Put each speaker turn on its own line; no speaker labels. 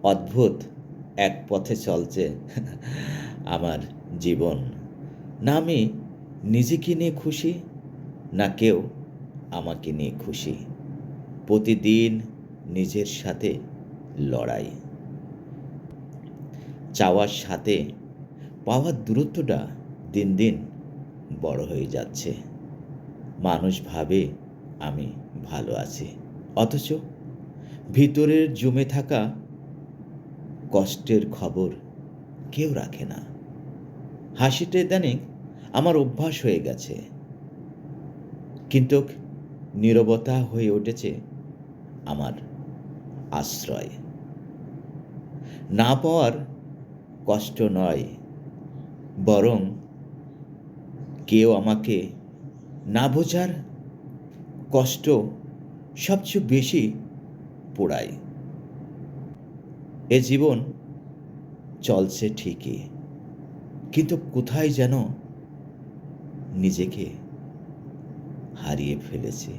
অদ্ভুত এক পথে চলছে আমার জীবন। না আমি নিজেকে নিয়ে খুশি, না কেউ আমাকে নিয়ে খুশি। প্রতিদিন নিজের সাথে লড়াই। চাওয়ার সাথে পাওয়ার দূরত্বটা দিন দিন বড় হয়ে যাচ্ছে। মানুষ ভাবে আমি ভালো আছি, অথচ ভিতরের জমে থাকা কষ্টের খবর কেউ রাখে না। হাসিটা ইদানিং আমার অভ্যাস হয়ে গেছে, কিন্তু নীরবতা হয়ে উঠেছে আমার আশ্রয়। না পাওয়ার কষ্ট নয়, বরং কেউ আমাকে না বোঝার কষ্ট সবচেয়ে বেশি পোড়ায়। এ জীবন চলছে ঠিকই, কিন্তু কোথায় যেন নিজেকে হারিয়ে ফেলেছে।